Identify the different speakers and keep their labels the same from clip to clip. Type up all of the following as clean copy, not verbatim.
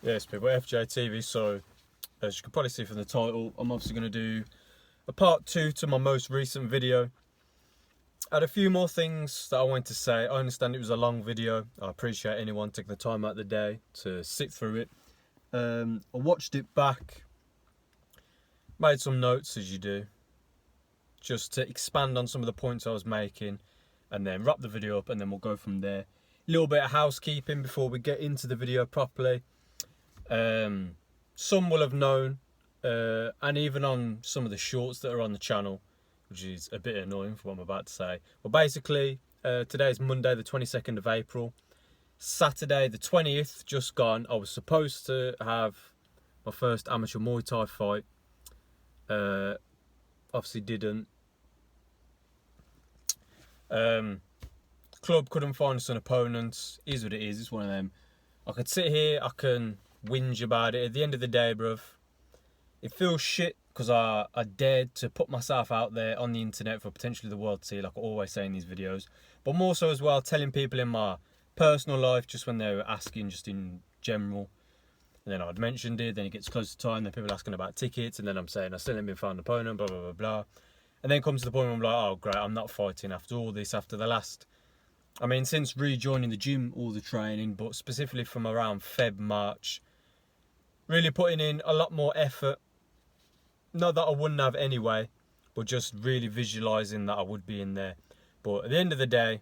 Speaker 1: Yes, people, FJTV. So, as you can probably see from the title, I'm obviously going to do a part 2 to my most recent video. I had a few more things that I wanted to say. I understand it was a long video. I appreciate anyone taking the time out of the day to sit through it. I watched it back, made some notes as you do, just to expand on some of the points I was making, and then wrap the video up, and then we'll go from there. A little bit of housekeeping before we get into the video properly. Some will have known, and even on some of the shorts that are on the channel, which is a bit annoying for what I'm about to say. But basically, today is Monday the 22nd of April. Saturday the 20th, just gone, I was supposed to have my first amateur Muay Thai fight. Obviously didn't. Club couldn't find us an opponent. Is what it is. It's one of them. I could sit here, I can whinge about it. At the end of the day, bruv, it feels shit because I dared to put myself out there on the internet for potentially the world to see, like I always say in these videos. But more so as well, telling people in my personal life, just when they were asking, just in general. And then I'd mentioned it, then it gets close to time, then people are asking about tickets, and then I'm saying I still haven't been found an opponent, blah, blah, blah, blah. And then comes to the point where I'm like, oh, great, I'm not fighting after all this, after the last... I mean, since rejoining the gym, all the training, but specifically from around Feb, March, really putting in a lot more effort. Not that I wouldn't have anyway, but just really visualising that I would be in there. But at the end of the day,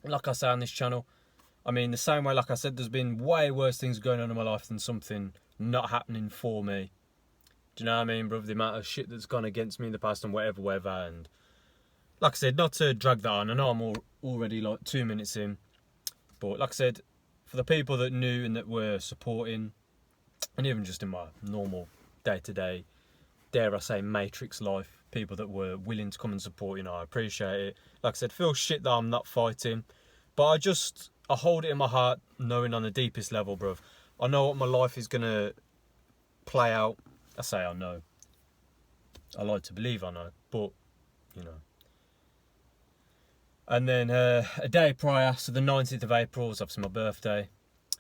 Speaker 1: like I say on this channel, I mean, the same way, like I said, there's been way worse things going on in my life than something not happening for me. Do you know what I mean, bro? The amount of shit that's gone against me in the past and whatever. And like I said, not to drag that on. I know I'm already like 2 minutes in. But like I said, for the people that knew and that were supporting, and even just in my normal day-to-day, dare I say, matrix life, people that were willing to come and support, you know, I appreciate it. Like I said, feel shit that I'm not fighting. But I hold it in my heart, knowing on the deepest level, bruv, I know what my life is going to play out. I say I know. I like to believe I know, but, you know. And then a day prior, so the 19th of April, was obviously my birthday.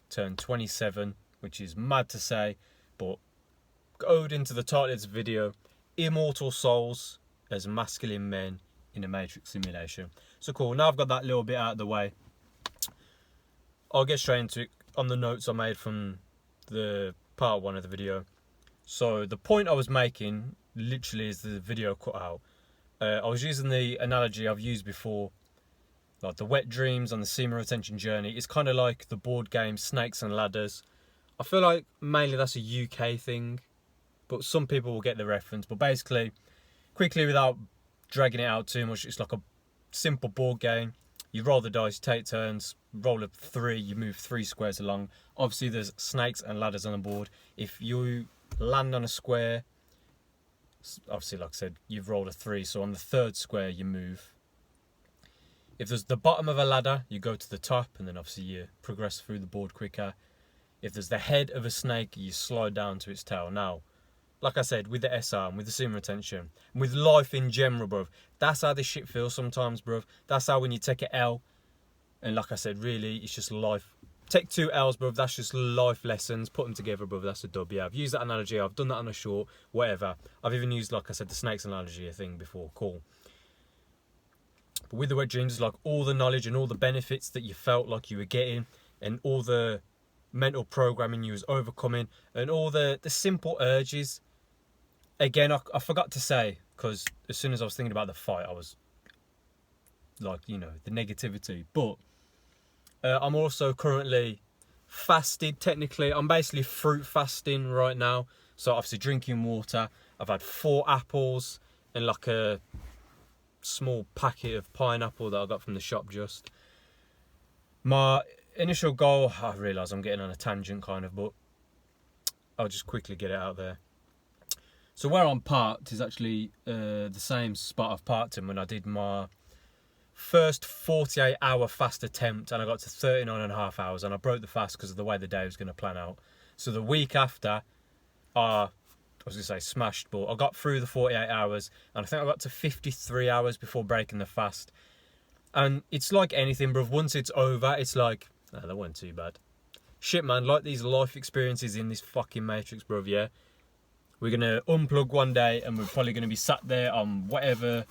Speaker 1: Turned 27, which is mad to say, but owed into the title of this video, Immortal Souls as Masculine Men in a Matrix Simulation. So cool, now I've got that little bit out of the way. I'll get straight into it on the notes I made from the part 1 of the video. So the point I was making, literally, is the video cut out. I was using the analogy I've used before, like the wet dreams on the Semen Retention Journey. It's kind of like the board game Snakes and Ladders. I feel like mainly that's a UK thing, but some people will get the reference. But basically, quickly, without dragging it out too much, it's like a simple board game. You roll the dice, take turns, roll a 3, you move 3 squares along. Obviously, there's snakes and ladders on the board. If you land on a square, obviously, like I said, you've rolled a 3, so on the 3rd square, you move. If there's the bottom of a ladder, you go to the top, and then obviously you progress through the board quicker. If there's the head of a snake, you slide down to its tail. Now, like I said, with the SR and with the Semen Retention, and with life in general, bruv, that's how this shit feels sometimes, bruv. That's how when you take an L, and like I said, really, it's just life. Take 2 L's, bruv, that's just life lessons. Put them together, bruv, that's a dub. Yeah, I've used that analogy, I've done that on a short, whatever. I've even used, like I said, the snakes analogy thing before, cool. But with the wet dreams, like all the knowledge and all the benefits that you felt like you were getting, and all the mental programming you was overcoming, and all the simple urges. Again, I forgot to say, because as soon as I was thinking about the fight, I was like, you know, the negativity. But I'm also currently fasted, technically. I'm basically fruit fasting right now. So obviously drinking water. I've had 4 apples and like a small packet of pineapple that I got from the shop just. My initial goal, I realise I'm getting on a tangent kind of, but I'll just quickly get it out there. So where I'm parked is actually the same spot I've parked in when I did my first 48-hour fast attempt, and I got to 39.5 hours, and I broke the fast because of the way the day was going to plan out. So the week after, I was going to say smashed, but I got through the 48 hours, and I think I got to 53 hours before breaking the fast. And it's like anything, bruv, once it's over, it's like, oh, that wasn't too bad. shit, man, like these life experiences in this fucking Matrix, bruv, yeah? We're going to unplug one day and we're probably going to be sat there on whatever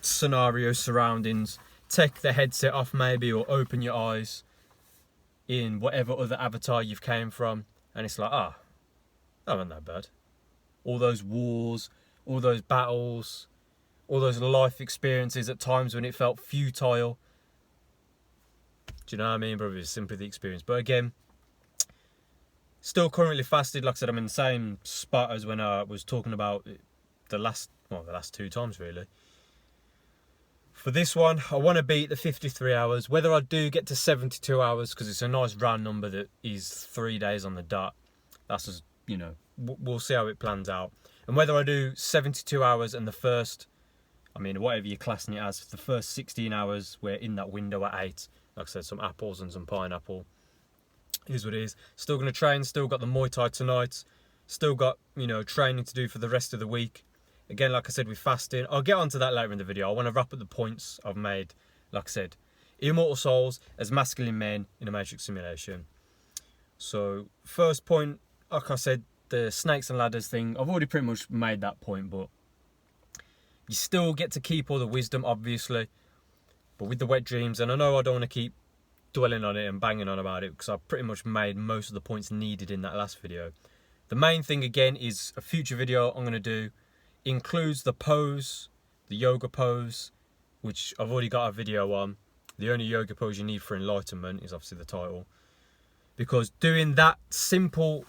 Speaker 1: scenario surroundings. Take the headset off maybe, or open your eyes in whatever other avatar you've came from. And it's like, that wasn't that bad. All those wars, all those battles, all those life experiences at times when it felt futile. Do you know what I mean, brother? It's simply the experience. But again, still currently fasted. Like I said, I'm in the same spot as when I was talking about the last 2 times, really. For this one, I want to beat the 53 hours. Whether I do get to 72 hours, because it's a nice round number that is 3 days on the dot. That's just, you know, we'll see how it plans out. And whether I do 72 hours and the first, I mean, whatever you're classing it as, the first 16 hours, we're in that window at 8. Like I said, some apples and some pineapple. Is what it is. Still going to train, still got the Muay Thai tonight. Still got, you know, training to do for the rest of the week. Again, like I said, with fasting. I'll get onto that later in the video. I want to wrap up the points I've made. Like I said, immortal souls as masculine men in a Matrix simulation. So, first point, like I said, the snakes and ladders thing. I've already pretty much made that point, but you still get to keep all the wisdom, obviously. But with the wet dreams, and I know I don't want to keep dwelling on it and banging on about it, because I've pretty much made most of the points needed in that last video. The main thing, again, is a future video I'm going to do. Includes the pose, the yoga pose, which I've already got a video on. The only yoga pose you need for enlightenment is obviously the title. Because doing that simple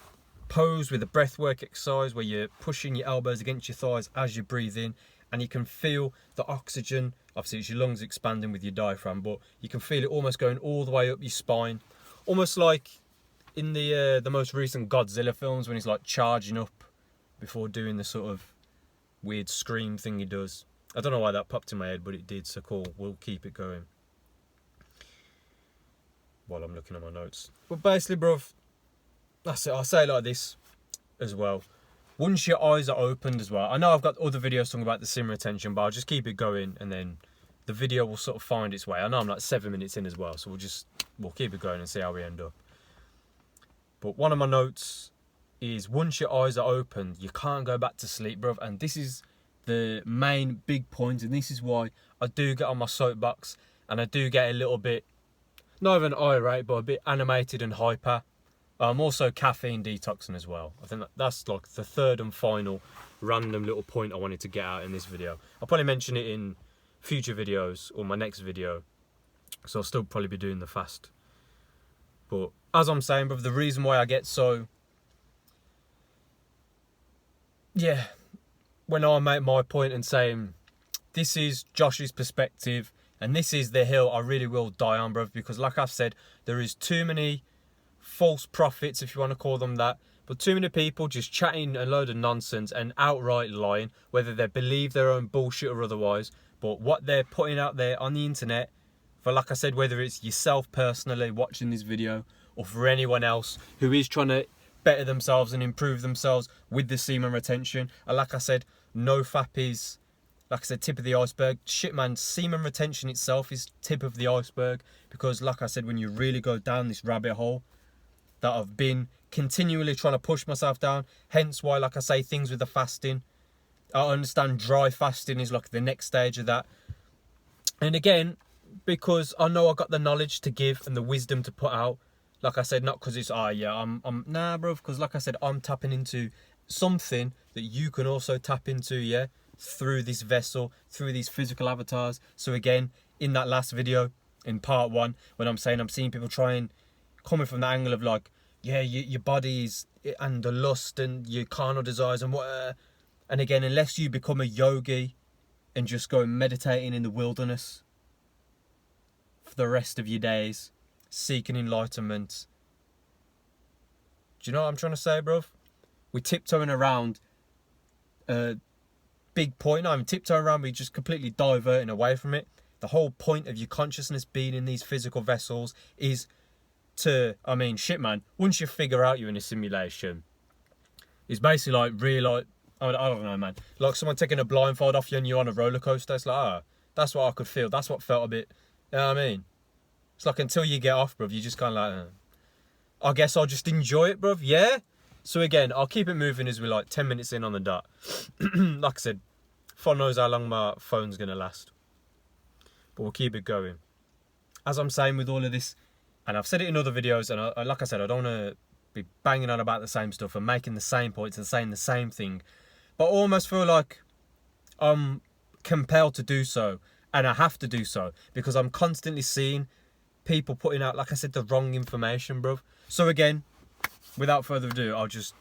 Speaker 1: pose with a breathwork exercise where you're pushing your elbows against your thighs as you breathe in, and you can feel the oxygen, obviously it's your lungs expanding with your diaphragm, but you can feel it almost going all the way up your spine. Almost like in the most recent Godzilla films when he's like charging up before doing the sort of weird scream thing he does. I don't know why that popped in my head, but it did, so cool. We'll keep it going while I'm looking at my notes. But basically, bruv, that's it. I'll say it like this as well. Once your eyes are opened as well, I know I've got other videos talking about the semen retention, but I'll just keep it going and then the video will sort of find its way. I know I'm like 7 minutes in as well, so we'll keep it going and see how we end up. But one of my notes is once your eyes are opened, you can't go back to sleep, bruv. And this is the main big point, and this is why I do get on my soapbox and I do get a little bit, not even irate, but a bit animated and hyper. I'm also caffeine detoxing as well. I think that's like the third and final random little point I wanted to get out in this video. I'll probably mention it in future videos or my next video, so I'll still probably be doing the fast. But as I'm saying, bruv, the reason why I get so, yeah, when I make my point and saying this is Josh's perspective and this is the hill I really will die on, bruv, because like I've said, there is too many false prophets, if you want to call them that, but too many people just chatting a load of nonsense and outright lying, whether they believe their own bullshit or otherwise. But what they're putting out there on the internet, for like I said, whether it's yourself personally watching this video or for anyone else who is trying to better themselves and improve themselves with the semen retention, and like I said, no fap is, like I said, tip of the iceberg. Shit, man, semen retention itself is tip of the iceberg, because like I said, when you really go down this rabbit hole that I've been continually trying to push myself down, hence why, like I say, things with the fasting, I understand dry fasting is like the next stage of that. And again, because I know I got the knowledge to give and the wisdom to put out, like I said, not because it's, nah, bro, because like I said, I'm tapping into something that you can also tap into, yeah, through this vessel, through these physical avatars. So again, in that last video, in part 1, when I'm saying I'm seeing people trying, coming from the angle of like, yeah, your bodies and the lust and your carnal desires and what, and again, unless you become a yogi and just go meditating in the wilderness for the rest of your days, seeking enlightenment. Do you know what I'm trying to say, bruv? We're tiptoeing around a big point. Not even tiptoeing around, we're just completely diverting away from it. The whole point of your consciousness being in these physical vessels is to, I mean, shit, man, once you figure out you're in a simulation, it's basically like real, like, I don't know, man, like someone taking a blindfold off you and you're on a roller coaster. It's like, that's what I could feel. That's what felt a bit, you know what I mean? It's like until you get off, bruv, you just kind of like, I guess I'll just enjoy it, bruv. Yeah. So again, I'll keep it moving as we're like 10 minutes in on the dot. Like I said, God knows how long my phone's gonna last, but we'll keep it going. As I'm saying with all of this, and I've said it in other videos, and like I said, I don't want to be banging on about the same stuff and making the same points and saying the same thing, but I almost feel like I'm compelled to do so, and I have to do so because I'm constantly seeing people putting out, like I said, the wrong information, bruv. So again, without further ado, I'll just,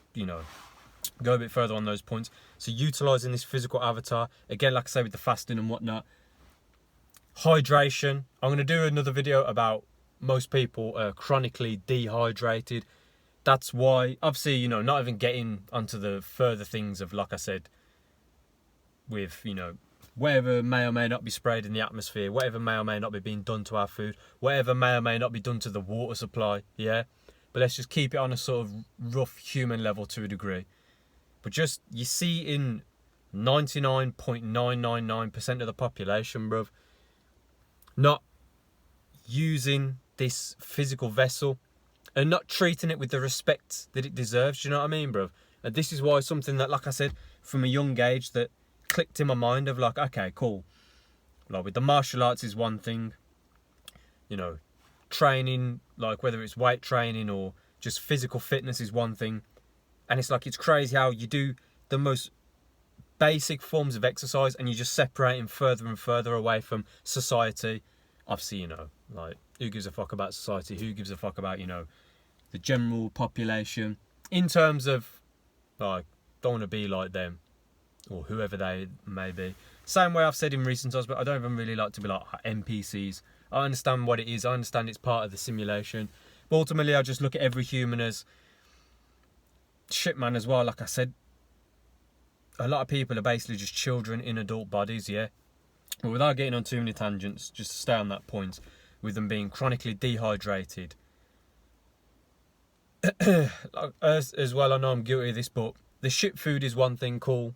Speaker 1: go a bit further on those points. So utilising this physical avatar, again, like I say, with the fasting and whatnot. Hydration. I'm going to do another video about most people are chronically dehydrated. That's why, obviously, not even getting onto the further things of, like I said, with, whatever may or may not be sprayed in the atmosphere, whatever may or may not be being done to our food, whatever may or may not be done to the water supply, yeah? But let's just keep it on a sort of rough human level to a degree. But just, you see in 99.999% of the population, bruv, not using this physical vessel and not treating it with the respect that it deserves, do you know what I mean, bruv? And this is why something that, like I said, from a young age that clicked in my mind of like, okay, cool. Like with the martial arts is one thing, training, like whether it's weight training or just physical fitness is one thing. And it's like, it's crazy how you do the most basic forms of exercise and you're just separating further and further away from society. Obviously, like, who gives a fuck about society? Who gives a fuck about, the general population? In terms of, like, don't want to be like them or whoever they may be. Same way I've said in recent times, but I don't even really like to be like NPCs. I understand what it is. I understand it's part of the simulation. But ultimately, I just look at every human as shit, man, as well. Like I said, a lot of people are basically just children in adult bodies, yeah? But without getting on too many tangents, just to stay on that point, with them being chronically dehydrated. as well, I know I'm guilty of this, but the shit food is one thing, cool.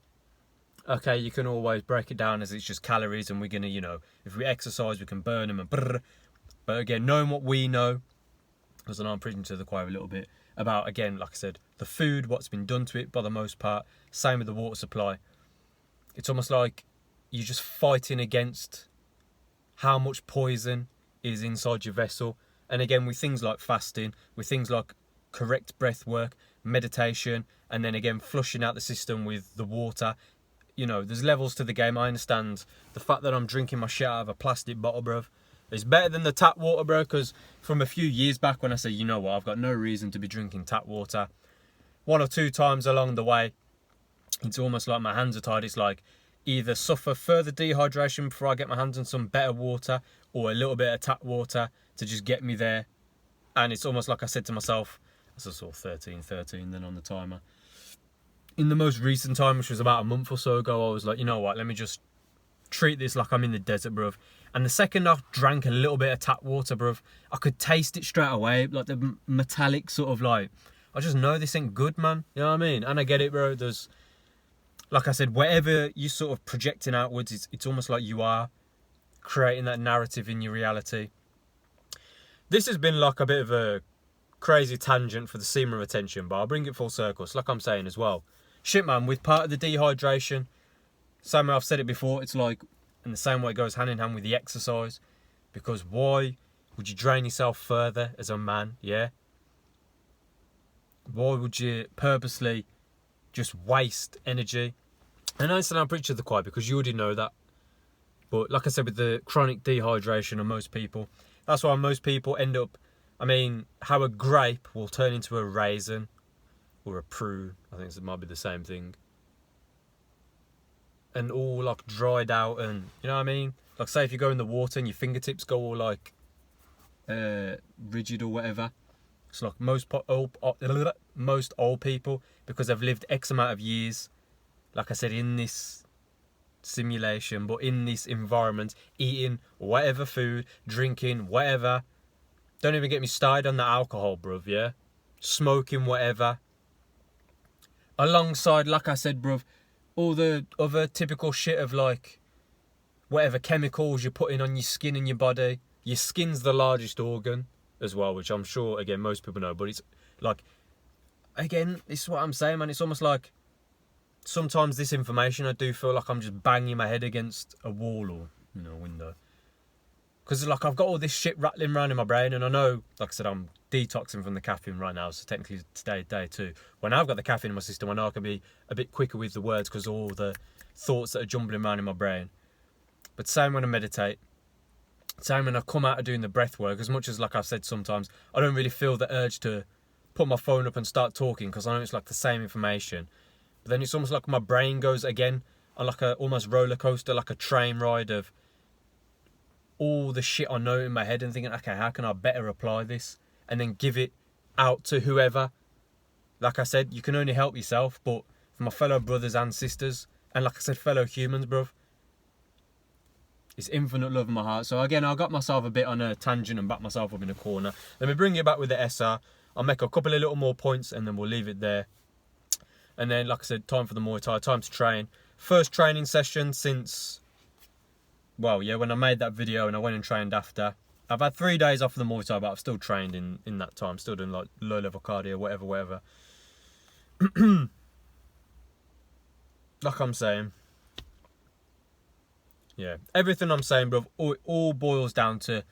Speaker 1: Okay, you can always break it down as it's just calories and we're going to, if we exercise, we can burn them and brrr. But again, knowing what we know, because I know I'm preaching to the choir a little bit, about, again, like I said, the food, what's been done to it by the most part, same with the water supply. It's almost like you're just fighting against how much poison is inside your vessel. And again, with things like fasting, with things like correct breath work, meditation, and then again, flushing out the system with the water, there's levels to the game. I understand the fact that I'm drinking my shit out of a plastic bottle, bruv. It's better than the tap water, bro, because from a few years back when I said, you know what, I've got no reason to be drinking tap water, 1 or 2 times along the way, it's almost like my hands are tied. It's like either suffer further dehydration before I get my hands on some better water or a little bit of tap water to just get me there. And it's almost like I said to myself, as I saw 13 then on the timer, in the most recent time, which was about a month or so ago, I was like, you know what, let me just treat this like I'm in the desert, bruv. And the second I drank a little bit of tap water, bruv, I could taste it straight away, like the metallic sort of like, I just know this ain't good, man. You know what I mean? And I get it, bro. There's, like I said, whatever you sort of projecting outwards, it's almost like you are creating that narrative in your reality. This has been like a bit of a crazy tangent for the semen retention, but I'll bring it full circle. It's like I'm saying as well. Shit, man, with part of the dehydration, same way I've said it before, it's like, in the same way it goes hand in hand with the exercise. Because why would you drain yourself further as a man, yeah? Why would you purposely just waste energy? And I understand I'm preaching to the choir because you already know that. But like I said, with the chronic dehydration of most people, that's why most people end up, how a grape will turn into a raisin or a prune, I think it might be the same thing, and all like dried out, and you know what I mean? Like say if you go in the water and your fingertips go all like rigid or whatever. It's like most old people, because they've lived X amount of years, like I said, in this simulation, but in this environment, eating whatever food, drinking whatever. Don't even get me started on the alcohol, bruv, yeah? Smoking whatever. Alongside, like I said, bruv, all the other typical shit of like whatever chemicals you're putting on your skin and your body. Your skin's the largest organ as well, which I'm sure, again, most people know, but it's Like, again, this is what I'm saying, man. It's almost like sometimes this information, I do feel like I'm just banging my head against a wall or, you know, a window. Because, like, I've got all this shit rattling around in my brain, and I know, like I said, I'm detoxing from the caffeine right now, so technically today, day 2. When I've got the caffeine in my system, I know I can be a bit quicker with the words because all the thoughts that are jumbling around in my brain. But same when I meditate, same when I come out of doing the breath work, as much as, like I've said, sometimes I don't really feel the urge to put my phone up and start talking because I know it's like the same information. But then it's almost like my brain goes again on like a almost roller coaster, like a train ride of all the shit I know in my head and thinking, okay, how can I better apply this and then give it out to whoever. Like I said, you can only help yourself, but for my fellow brothers and sisters, and like I said, fellow humans, bruv, it's infinite love in my heart. So again, I got myself a bit on a tangent and backed myself up in a corner. Let me bring you back with the SR. I'll make a couple of little more points and then we'll leave it there. And then, like I said, time for the Muay Thai, time to train. First training session since, well, yeah, when I made that video and I went and trained after. I've had 3 days off of the Muay Thai, but I've still trained in that time. Still doing like low level cardio, whatever. Like I'm saying, yeah, everything I'm saying, bro, all boils down to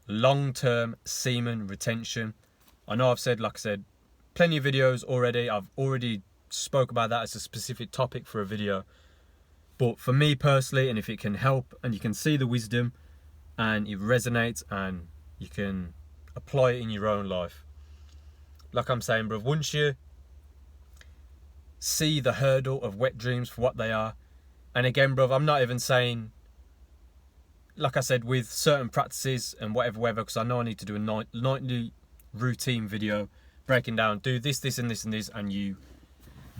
Speaker 1: long-term semen retention. I know I've said, like I said, plenty of videos already. I've already spoke about that as a specific topic for a video. But for me personally, and if it can help and you can see the wisdom and it resonates and you can apply it in your own life. Like I'm saying, bro, once you see the hurdle of wet dreams for what they are, and again, bro, I'm not even saying, like I said, with certain practices and whatever, because I know I need to do a nightly routine video breaking down, do this, and this, and this, and you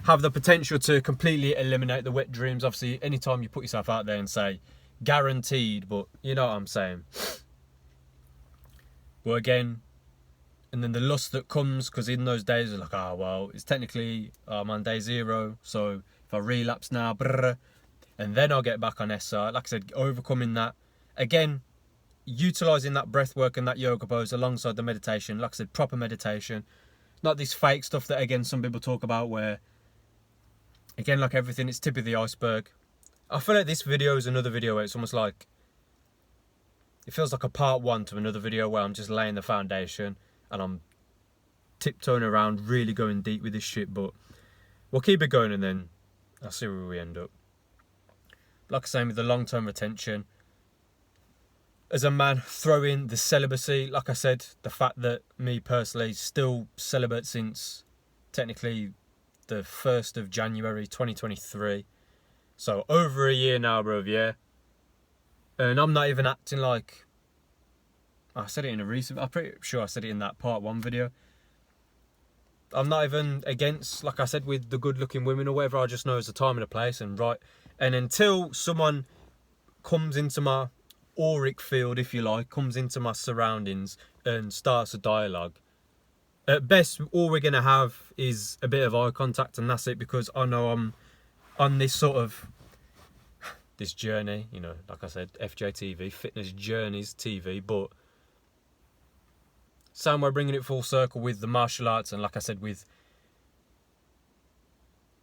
Speaker 1: have the potential to completely eliminate the wet dreams. Obviously, anytime you put yourself out there and say, guaranteed, but you know what I'm saying. But again, and then the lust that comes, because in those days, it's like, oh, well, it's technically, I'm on day 0, so if I relapse now, and then I'll get back on SR. Like I said, overcoming that. Again, utilising that breath work and that yoga pose alongside the meditation. Like I said, proper meditation. Not this fake stuff that, again, some people talk about where, again, like everything, it's tip of the iceberg. I feel like this video is another video where it's almost like, it feels like a part 1 to another video where I'm just laying the foundation and I'm tiptoeing around, really going deep with this shit. But we'll keep it going and then I'll see where we end up. Like I say, with the long-term retention, as a man, throw in the celibacy. Like I said, the fact that me personally still celibate since technically the 1st of January 2023. So over a year now, bro, yeah. And I'm not even acting like, I said it in a recent, I'm pretty sure I said it in that part 1 video. I'm not even against, like I said, with the good looking women or whatever. I just know it's a time and a place and right. And until someone comes into my auric field, if you like, comes into my surroundings and starts a dialogue, at best, all we're going to have is a bit of eye contact, and that's it, because I know I'm on this sort of, this journey, you know, like I said, FJTV, Fitness Journeys TV, but somewhere bringing it full circle with the martial arts, and like I said, with,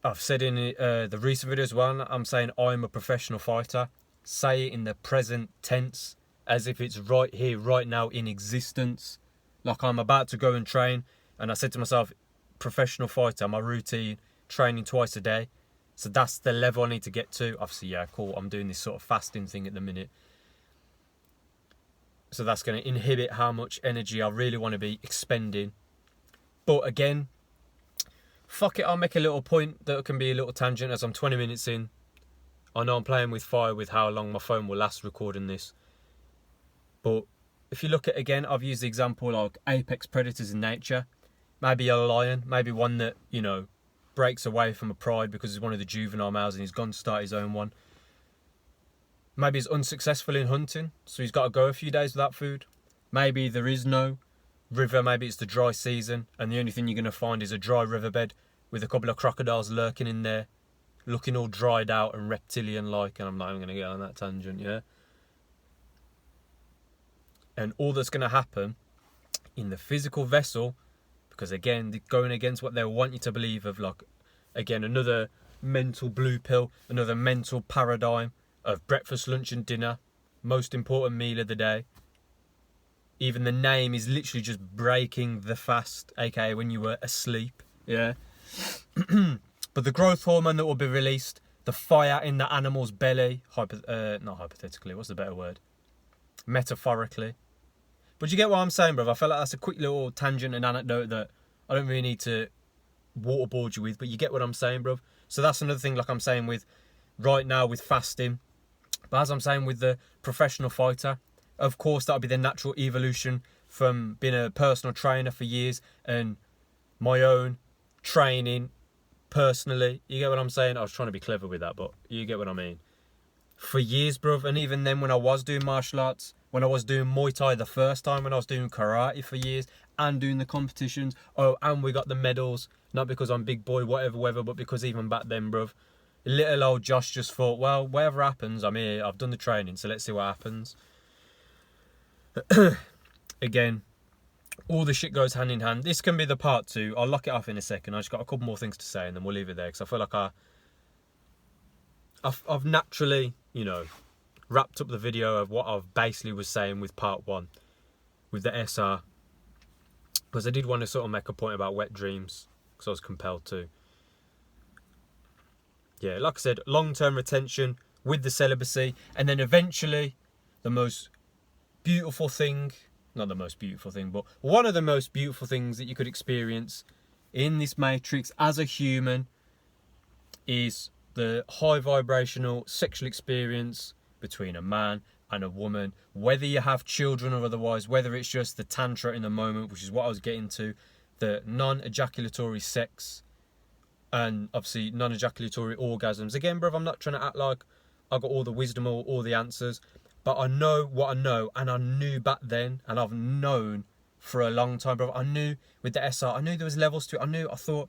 Speaker 1: I've said in the recent video as well, I'm saying I'm a professional fighter. Say it in the present tense, as if it's right here, right now, in existence. Like I'm about to go and train, and I said to myself, professional fighter, my routine, training twice a day. So that's the level I need to get to. Obviously, yeah, cool, I'm doing this sort of fasting thing at the minute. So that's going to inhibit how much energy I really want to be expending. But again, fuck it, I'll make a little point that can be a little tangent as I'm 20 minutes in. I know I'm playing with fire with how long my phone will last recording this. But if you look at, again, I've used the example like apex predators in nature. Maybe a lion, maybe one that, you know, breaks away from a pride because he's one of the juvenile males and he's gone to start his own one. Maybe he's unsuccessful in hunting, so he's got to go a few days without food. Maybe there is no river, maybe it's the dry season, and the only thing you're going to find is a dry riverbed with a couple of crocodiles lurking in there, looking all dried out and reptilian-like, and I'm not even going to get on that tangent, yeah? And all that's going to happen in the physical vessel because again, going against what they want you to believe of, like, again, another mental blue pill, another mental paradigm of breakfast, lunch and dinner, most important meal of the day. Even the name is literally just breaking the fast, aka when you were asleep. Yeah. But the growth hormone that will be released, the fire in the animal's belly, not hypothetically, what's the better word? Metaphorically. But you get what I'm saying, bro? I feel like that's a quick little tangent and anecdote that I don't really need to waterboard you with, but you get what I'm saying, bro? So that's another thing, like I'm saying with right now with fasting. But as I'm saying with the professional fighter, of course that'll be the natural evolution from being a personal trainer for years and my own training personally. You get what I'm saying? I was trying to be clever with that, but you get what I mean. For years, bruv, and even then when I was doing martial arts, when I was doing Muay Thai the first time, when I was doing karate for years and doing the competitions, oh, and we got the medals, not because I'm big boy, whatever, but because even back then, bruv, little old Josh just thought, well, whatever happens, I'm here, I've done the training, so let's see what happens. Again, all the shit goes hand in hand. This can be the part 2. I'll lock it off in a second. I just got a couple more things to say and then we'll leave it there, because I feel like I've naturally, you know, wrapped up the video of what I've basically was saying with part 1 with the SR, because I did want to sort of make a point about wet dreams, because I was compelled to. Yeah, like I said, long-term retention with the celibacy, and then eventually the most beautiful thing, not the most beautiful thing, but one of the most beautiful things that you could experience in this matrix as a human is the high vibrational sexual experience between a man and a woman, whether you have children or otherwise, whether it's just the tantra in the moment, which is what I was getting to, the non-ejaculatory sex, and obviously non-ejaculatory orgasms. Again, bruv, I'm not trying to act like I got all the wisdom or all the answers, but I know what I know, and I knew back then, and I've known for a long time, bruv. I knew with the SR, I knew there was levels to it. I thought,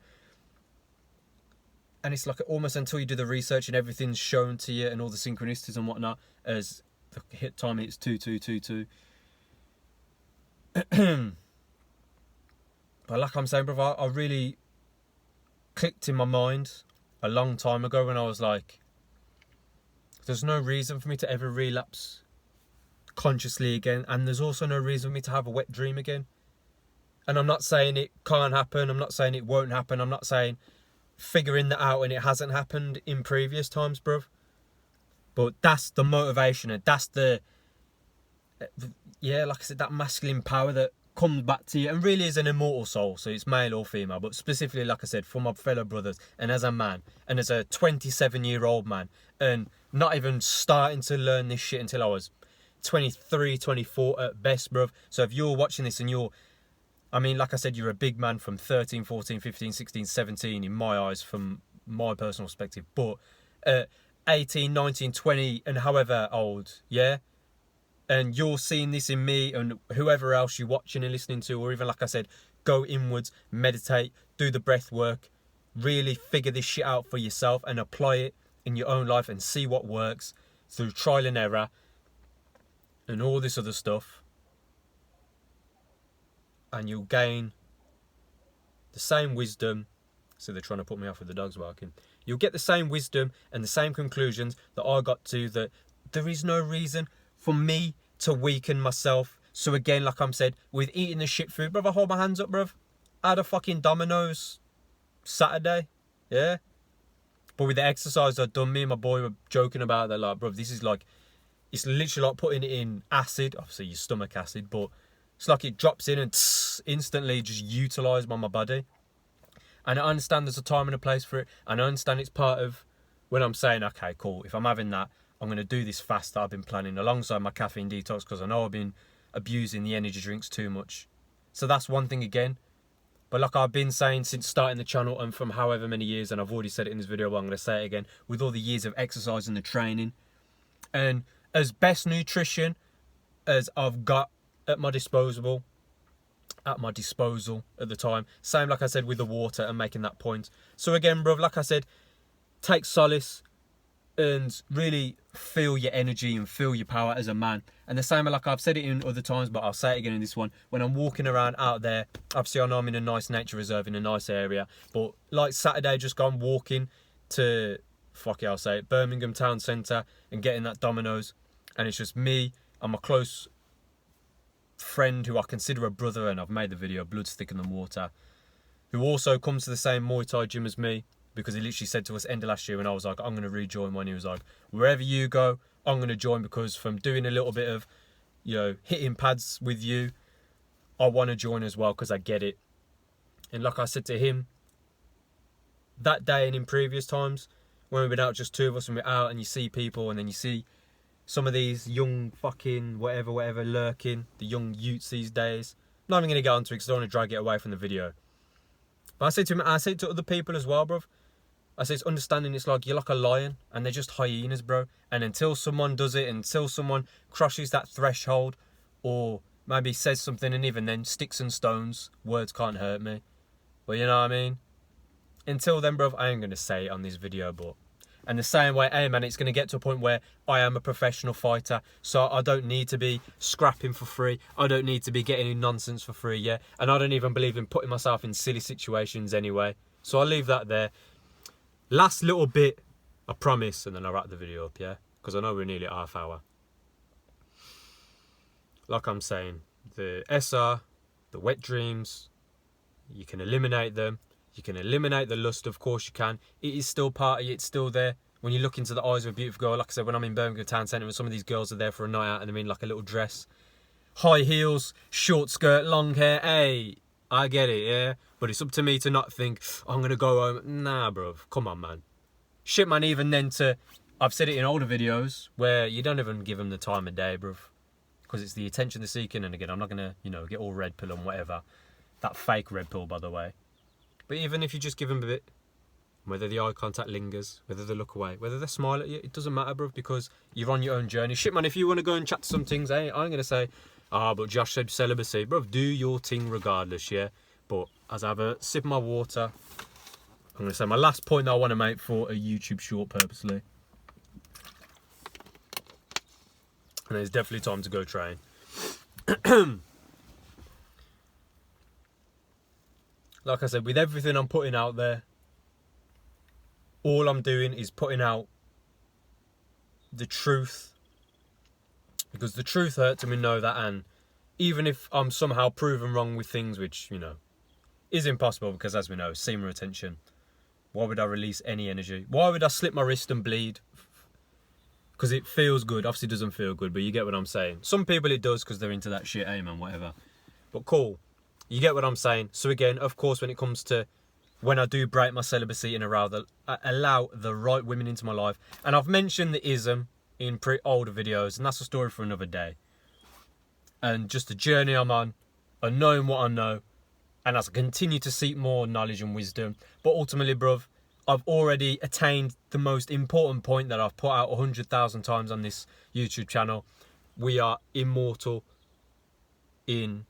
Speaker 1: and it's like almost until you do the research and everything's shown to you and all the synchronicities and whatnot, as the hit time hits 2222. But like I'm saying, bruv, I really clicked in my mind a long time ago when I was like, there's no reason for me to ever relapse consciously again, and there's also no reason for me to have a wet dream again. And I'm not saying it can't happen, I'm not saying it won't happen, I'm not saying figuring that out and it hasn't happened in previous times, bruv. But that's the motivation, and that's the yeah, like I said, that masculine power that comes back to you and really is an immortal soul. So it's male or female, but specifically, like I said, for my fellow brothers, and as a man, and as a 27-year-old man, and not even starting to learn this shit until I was 23, 24 at best, bruv. So if you're watching this and you're, I mean, like I said, you're a big man from 13, 14, 15, 16, 17 in my eyes, from my personal perspective. But 18, 19, 20 and however old, yeah? And you're seeing this in me and whoever else you're watching and listening to, or even, like I said, go inwards, meditate, do the breath work, really figure this shit out for yourself and apply it in your own life and see what works through trial and error and all this other stuff. And you'll gain the same wisdom. So they're trying to put me off with the dogs barking. You'll get the same wisdom and the same conclusions that I got to, that there is no reason for me to weaken myself. So again, like I'm said, with eating the shit food, bruv, I hold my hands up, bruv. I had a fucking Domino's Saturday, yeah? But with the exercise I'd done, me and my boy were joking about that, like, bruv, this is like, it's literally like putting it in acid, obviously your stomach acid, but it's like it drops in and instantly just utilised by my body. And I understand there's a time and a place for it, and I understand it's part of when I'm saying, okay, cool, if I'm having that, I'm going to do this fast that I've been planning alongside my caffeine detox, because I know I've been abusing the energy drinks too much. So that's one thing again. But like I've been saying since starting the channel and from however many years, and I've already said it in this video, but I'm going to say it again, with all the years of exercise and the training, and as best nutrition as I've got at my disposal at the time, same like I said with the water and making that point. So again, bruv, like I said, take solace and really feel your energy and feel your power as a man. And the same, like I've said it in other times, but I'll say it again in this one. When I'm walking around out there, obviously I know I'm in a nice nature reserve in a nice area, but like Saturday, just gone walking to, I'll say it, Birmingham Town Centre and getting that Domino's, and it's just me and my close friend who I consider a brother, and I've made the video, blood's thicker than water, who also comes to the same Muay Thai gym as me, because he literally said to us end of last year when I was like, I'm going to rejoin one. He was like, wherever you go, I'm going to join, because from doing a little bit of, you know, hitting pads with you, I want to join as well because I get it. And like I said to him, that day and in previous times, when we've been out just two of us and we're out and you see people and then you see some of these young fucking whatever lurking, the young youths these days. I'm not even going to get onto it because I don't want to drag it away from the video. But I say to him, I say to other people as well, bruv. I say it's understanding, it's like you're like a lion and they're just hyenas, bro. And until someone does it, until someone crosses that threshold or maybe says something, and even then, sticks and stones, words can't hurt me. But you know what I mean? Until then, bruv, I ain't going to say it on this video, but... And the same way, hey man, it's going to get to a point where I am a professional fighter, so I don't need to be scrapping for free. I don't need to be getting in nonsense for free, yeah? And I don't even believe in putting myself in silly situations anyway. So I'll leave that there. Last little bit, I promise, and then I'll wrap the video up, yeah? Because I know we're nearly at half hour. Like I'm saying, the SR, the wet dreams, you can eliminate them. You can eliminate the lust, of course you can. It is still part of you, it's still there. When you look into the eyes of a beautiful girl, like I said, when I'm in Birmingham Town Centre and some of these girls are there for a night out and they're in like a little dress, high heels, short skirt, long hair, hey, I get it, yeah? But it's up to me to not think, I'm going to go home. Nah, bro, come on, man. Shit, man, even then I've said it in older videos where you don't even give them the time of day, bro. Because it's the attention they're seeking, and again, I'm not going to, you know, get all red pill and whatever. That fake red pill, by the way. But even if you just give them a bit, whether the eye contact lingers, whether they look away, whether they smile at you, it doesn't matter, bro, because you're on your own journey. Shit, man, if you want to go and chat to some things, I'm going to say, but Josh said celibacy. Bro, do your thing regardless, yeah? But as I have a sip of my water, I'm going to say my last point that I want to make for a YouTube short purposely. And it's definitely time to go train. Like I said, with everything I'm putting out there, all I'm doing is putting out the truth. Because the truth hurts and we know that, and even if I'm somehow proven wrong with things, which, you know, is impossible because, as we know, semen retention. Why would I release any energy? Why would I slip my wrist and bleed? Because it feels good. Obviously it doesn't feel good, but you get what I'm saying. Some people it does because they're into that shit, hey man, whatever. But cool. You get what I'm saying. So again, of course, when it comes to when I do break my celibacy and allow the right women into my life, and I've mentioned the ism in older videos, and that's a story for another day. And just the journey I'm on, and knowing what I know, and as I continue to seek more knowledge and wisdom. But ultimately, bruv, I've already attained the most important point that I've put out 100,000 times on this YouTube channel. We are immortal in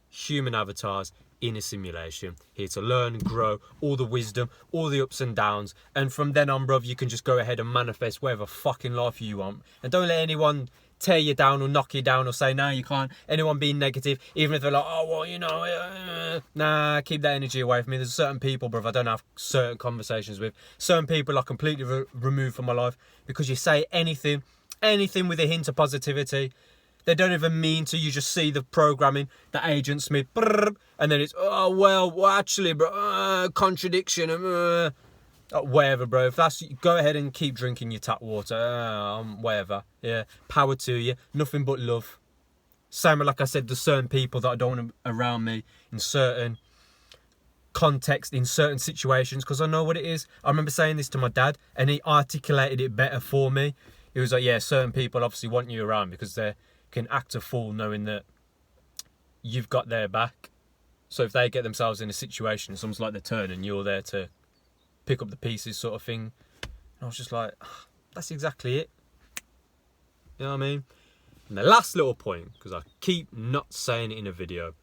Speaker 1: human avatars in a simulation, here to learn, grow, all the wisdom, all the ups and downs, and from then on, bruv, you can just go ahead and manifest whatever fucking life you want, and don't let anyone tear you down or knock you down or say, no, you can't, anyone being negative, even if they're like, oh, well, you know, nah, keep that energy away from me. There's certain people, bruv, I don't have certain conversations with, certain people are completely removed from my life, because you say anything with a hint of positivity, they don't even mean to. You just see the programming, the Agent Smith, and then it's, oh, well actually, bro, contradiction, whatever, bro. If that's, go ahead and keep drinking your tap water, whatever. Yeah, power to you. Nothing but love. Same, like I said, there's certain people that I don't want around me in certain context, in certain situations, because I know what it is. I remember saying this to my dad, and he articulated it better for me. He was like, yeah, certain people obviously want you around because they can act a fool knowing that you've got their back. So if they get themselves in a situation, it's almost like they're turning, you're there to pick up the pieces sort of thing. And I was just like, that's exactly it. You know what I mean? And the last little point, because I keep not saying it in a video.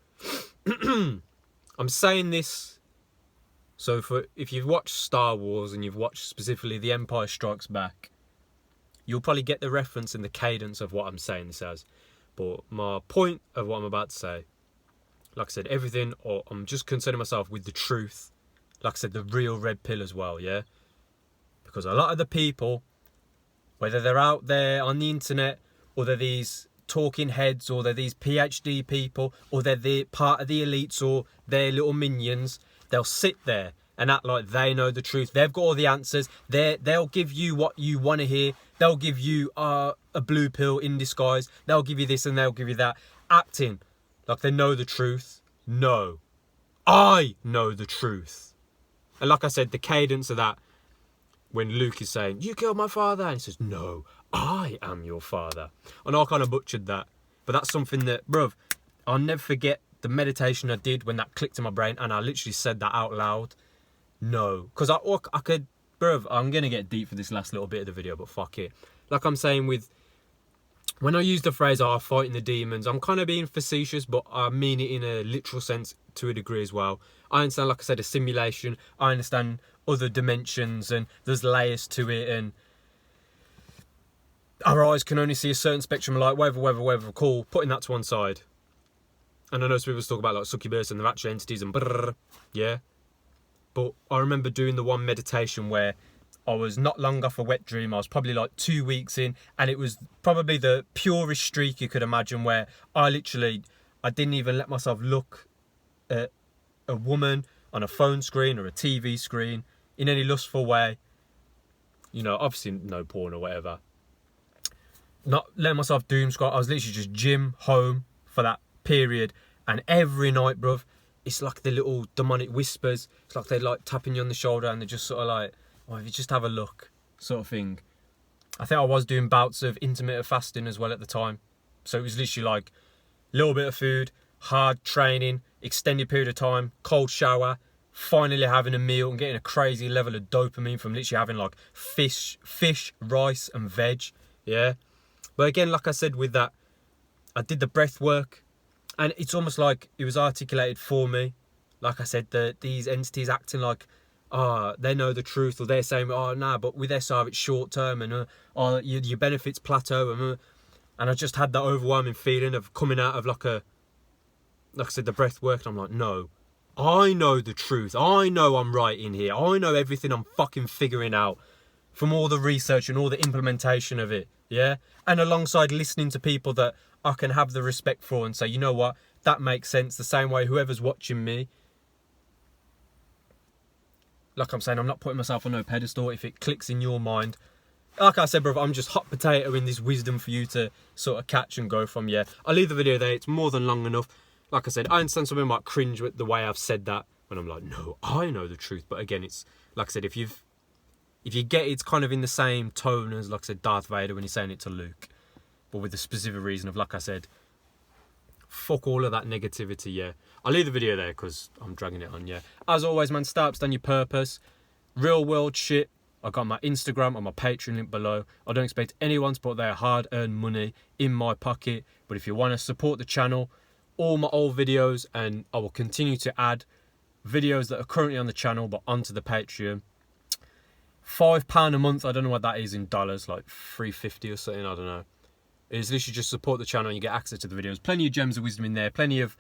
Speaker 1: I'm saying this, so if you've watched Star Wars and you've watched specifically The Empire Strikes Back, you'll probably get the reference and the cadence of what I'm saying this as. But my point of what I'm about to say, like I said, everything, or I'm just concerning myself with the truth. Like I said, the real red pill as well, yeah? Because a lot of the people, whether they're out there on the internet, or they're these talking heads, or they're these PhD people, or they're the part of the elites, or they're little minions, they'll sit there and act like they know the truth. They've got all the answers. They'll give you what you want to hear. They'll give you a blue pill in disguise. They'll give you this and they'll give you that. Acting like they know the truth. No. I know the truth. And like I said, the cadence of that, when Luke is saying, you killed my father, and he says, no, I am your father. And I kind of butchered that. But that's something that, bruv, I'll never forget the meditation I did when that clicked in my brain, and I literally said that out loud. No. Because I could, bruv, I'm going to get deep for this last little bit of the video, but fuck it. Like I'm saying with, when I use the phrase, fighting the demons, I'm kind of being facetious, but I mean it in a literal sense to a degree as well. I understand, like I said, a simulation. I understand other dimensions, and there's layers to it, and our eyes can only see a certain spectrum of light, whatever, cool, putting that to one side. And I know some people talk about like succubus and the actual entities and brrr, yeah. But I remember doing the one meditation where I was not long off a wet dream. I was probably like 2 weeks in, and it was probably the purest streak you could imagine, where I didn't even let myself look at a woman on a phone screen or a TV screen in any lustful way. You know, obviously no porn or whatever. Not letting myself doom scroll. I was literally just gym, home for that period. And every night, bruv, it's like the little demonic whispers. It's like they're like tapping you on the shoulder, and they're just sort of like, oh, if you just have a look, sort of thing. I think I was doing bouts of intermittent fasting as well at the time. So it was literally like a little bit of food, hard training, extended period of time, cold shower, finally having a meal and getting a crazy level of dopamine from literally having like fish, rice and veg, yeah. But again, like I said with that, I did the breath work, and it's almost like it was articulated for me. Like I said, these entities acting like, they know the truth, or they're saying, nah, but with SR it's short term, and your benefits plateau, and I just had that overwhelming feeling of coming out of like I said, the breath work, and I'm like, no, I know the truth. I know I'm right in here. I know everything I'm fucking figuring out from all the research and all the implementation of it, yeah? And alongside listening to people that I can have the respect for and say, you know what, that makes sense. The same way whoever's watching me, like I'm saying, I'm not putting myself on no pedestal. If it clicks in your mind, like I said, brother, I'm just hot potato in this wisdom for you to sort of catch and go from, yeah? I'll leave the video there. It's more than long enough. Like I said, I understand some people might cringe with the way I've said that when I'm like, no, I know the truth. But again, it's, like I said, if you get it, it's kind of in the same tone as, like I said, Darth Vader when he's saying it to Luke. But with the specific reason of, like I said, fuck all of that negativity, yeah? I'll leave the video there because I'm dragging it on, yeah? As always, man, start up, stand your purpose. Real world shit. I got my Instagram and my Patreon link below. I don't expect anyone to put their hard-earned money in my pocket. But if you want to support the channel, all my old videos, and I will continue to add videos that are currently on the channel but onto the Patreon. £5 a month, I don't know what that is in dollars, like $3.50 or something, I don't know. It's literally just support the channel and you get access to the videos. Plenty of gems of wisdom in there, plenty of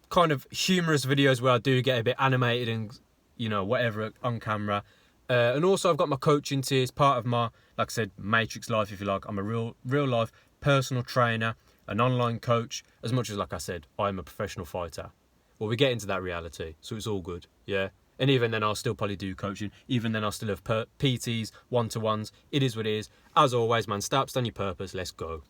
Speaker 1: kind of humorous videos where I do get a bit animated and, you know, whatever on camera. And also I've got my coaching tiers, part of my, like I said, matrix life, if you like. I'm a real life personal trainer, an online coach, as much as, like I said, I'm a professional fighter. Well, we get into that reality, so it's all good, yeah? And even then, I'll still probably do coaching. Even then, I'll still have PTs, one-to-ones. It is what it is. As always, man, start up, stand your purpose. Let's go.